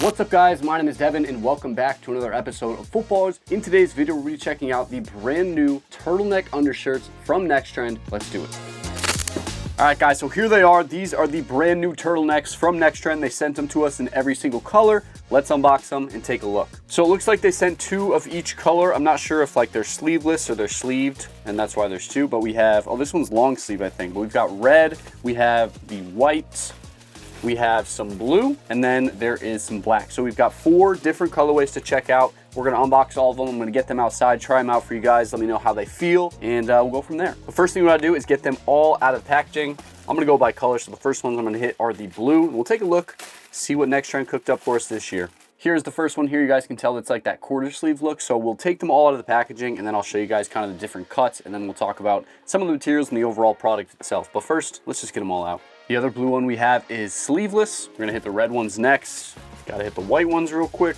What's up guys, my name is Devin and welcome back to another episode of Footballrs. In today's video, we'll be checking out the brand new turtleneck undershirts from NXTRND. Let's do it. All right guys, so here they are. These are the brand new turtlenecks from NXTRND. They sent them to us in every single color. Let's unbox them and take a look. So it looks like they sent 2 of each color. I'm not sure if like they're sleeveless or they're sleeved, and that's why there's 2, but we have, oh, this one's long sleeve, I think, but we've got red, we have the white, we have some blue, and then there is some black. So we've got 4 different colorways to check out. We're gonna unbox all of them. I'm gonna get them outside, try them out for you guys. Let me know how they feel, and we'll go from there. The first thing we wanna do is get them all out of the packaging. I'm gonna go by color, so the first ones I'm gonna hit are the blue. We'll take a look, see what NXTRND cooked up for us this year. Here's the first one here. You guys can tell it's like that quarter sleeve look. So we'll take them all out of the packaging and then I'll show you guys kind of the different cuts, and then we'll talk about some of the materials and the overall product itself. But first, let's just get them all out. The other blue one we have is sleeveless. We're gonna hit the red ones next. Gotta hit the white ones real quick.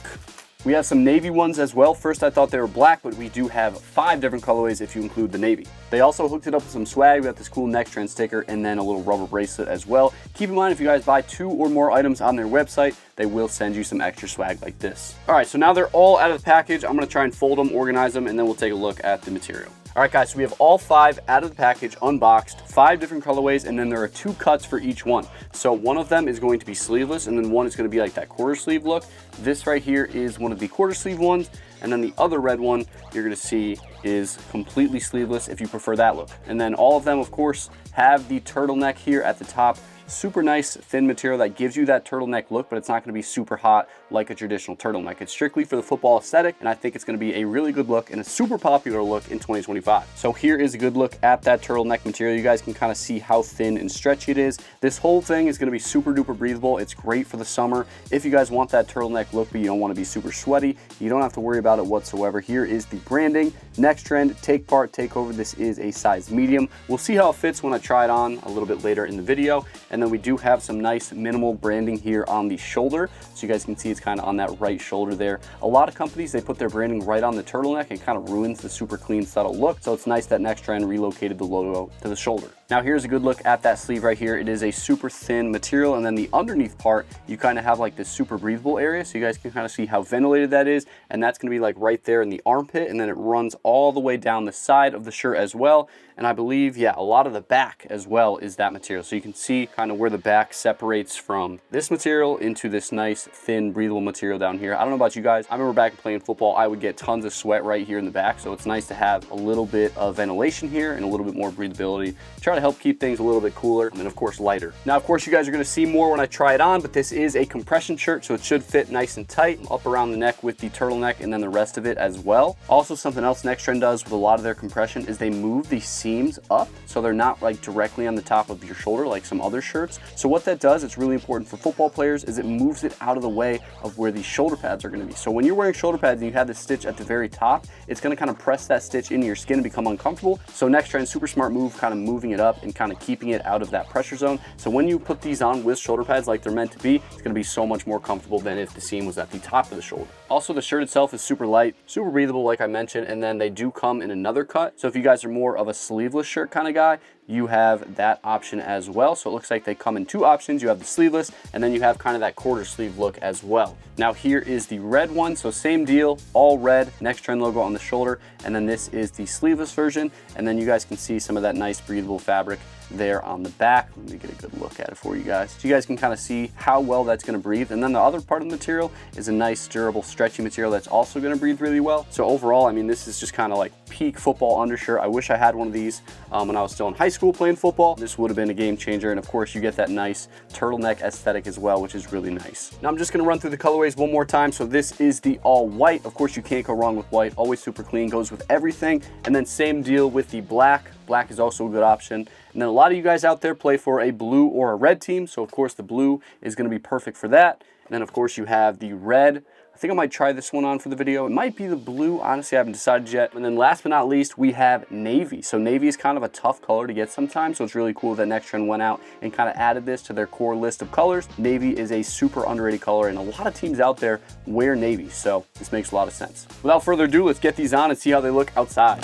We have some navy ones as well. First I thought they were black, but we do have 5 different colorways if you include the navy. They also hooked it up with some swag. We got this cool NXTRND sticker and then a little rubber bracelet as well. Keep in mind, if you guys buy 2 or more items on their website, they will send you some extra swag like this. All right, so now they're all out of the package. I'm gonna try and fold them, organize them, and then we'll take a look at the material. All right guys, so we have all 5 out of the package, unboxed, 5 different colorways, and then there are 2 cuts for each one. So one of them is going to be sleeveless, and then one is gonna be like that quarter sleeve look. This right here is one of the quarter sleeve ones, and then the other red one you're gonna see is completely sleeveless if you prefer that look. And then all of them, of course, have the turtleneck here at the top. Super nice thin material that gives you that turtleneck look, but it's not going to be super hot like a traditional turtleneck. It's strictly for the football aesthetic, and I think it's going to be a really good look and a super popular look in 2025. So here is a good look at that turtleneck material. You guys can kind of see how thin and stretchy it is. This whole thing is going to be super duper breathable. It's great for the summer. If you guys want that turtleneck look, but you don't want to be super sweaty, you don't have to worry about it whatsoever. Here is the branding, NXTRND, take part, take over. This is a size medium. We'll see how it fits when I try it on a little bit later in the video. And then we do have some nice minimal branding here on the shoulder. So you guys can see it's kind of on that right shoulder there. A lot of companies, they put their branding right on the turtleneck and kind of ruins the super clean, subtle look. So it's nice that NXTRND relocated the logo to the shoulder. Now here's a good look at that sleeve right here. It is a super thin material, and then the underneath part, you kind of have like this super breathable area. So you guys can kind of see how ventilated that is. And that's gonna be like right there in the armpit, and then it runs all the way down the side of the shirt as well. And I believe, yeah, a lot of the back as well is that material. So you can see kind of where the back separates from this material into this nice thin breathable material down here. I don't know about you guys. I remember back playing football, I would get tons of sweat right here in the back. So it's nice to have a little bit of ventilation here and a little bit more breathability. Try to help keep things a little bit cooler and of course lighter. Now, of course, you guys are gonna see more when I try it on, but this is a compression shirt, so it should fit nice and tight up around the neck with the turtleneck and then the rest of it as well. Also, something else NXTRND does with a lot of their compression is they move the seams up so they're not like directly on the top of your shoulder like some other shirts. So what that does, it's really important for football players, is it moves it out of the way of where these shoulder pads are gonna be. So when you're wearing shoulder pads and you have the stitch at the very top, it's gonna kind of press that stitch into your skin and become uncomfortable. So NXTRND, super smart move, kind of moving it up and kind of keeping it out of that pressure zone. So when you put these on with shoulder pads like they're meant to be, it's gonna be so much more comfortable than if the seam was at the top of the shoulder. Also, the shirt itself is super light, super breathable like I mentioned, and then they do come in another cut. So if you guys are more of a sleeveless shirt kind of guy, you have that option as well. So it looks like they come in 2 options. You have the sleeveless, and then you have kind of that quarter sleeve look as well. Now here is the red one. So same deal, all red, NXTRND logo on the shoulder. And then this is the sleeveless version. And then you guys can see some of that nice breathable fabric there on the back. Let me get a good look at it for you guys. So you guys can kind of see how well that's gonna breathe. And then the other part of the material is a nice, durable, stretchy material that's also gonna breathe really well. So overall, I mean, this is just kind of like peak football undershirt. I wish I had one of these when I was still in high school playing football. This would have been a game changer. And of course, you get that nice turtleneck aesthetic as well, which is really nice. Now I'm just gonna run through the colorways one more time. So this is the all white. Of course, you can't go wrong with white. Always super clean, goes with everything. And then same deal with the black. Black is also a good option. And then a lot of you guys out there play for a blue or a red team. So of course the blue is gonna be perfect for that. And then of course you have the red. I think I might try this one on for the video. It might be the blue, honestly, I haven't decided yet. And then last but not least, we have navy. So navy is kind of a tough color to get sometimes, so it's really cool that NXTRND went out and kind of added this to their core list of colors. Navy is a super underrated color, and a lot of teams out there wear navy, so this makes a lot of sense. Without further ado, let's get these on and see how they look outside.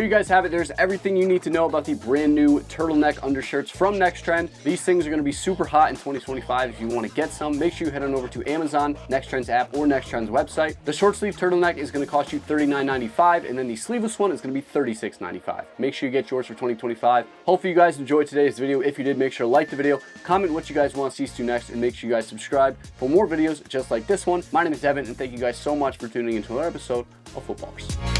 you guys have it. There's everything you need to know about the brand new turtleneck undershirts from NXTRND. These things are going to be super hot in 2025. If you want to get some, make sure you head on over to Amazon, NXTRND's app, or NXTRND's website. The short sleeve turtleneck is going to cost you $39.95, and then the sleeveless one is going to be $36.95. Make sure you get yours for 2025. Hopefully you guys enjoyed today's video. If you did, make sure to like the video, comment what you guys want to see us do next, and make sure you guys subscribe for more videos just like this one. My name is Devin, and thank you guys so much for tuning into another episode of Footballrs.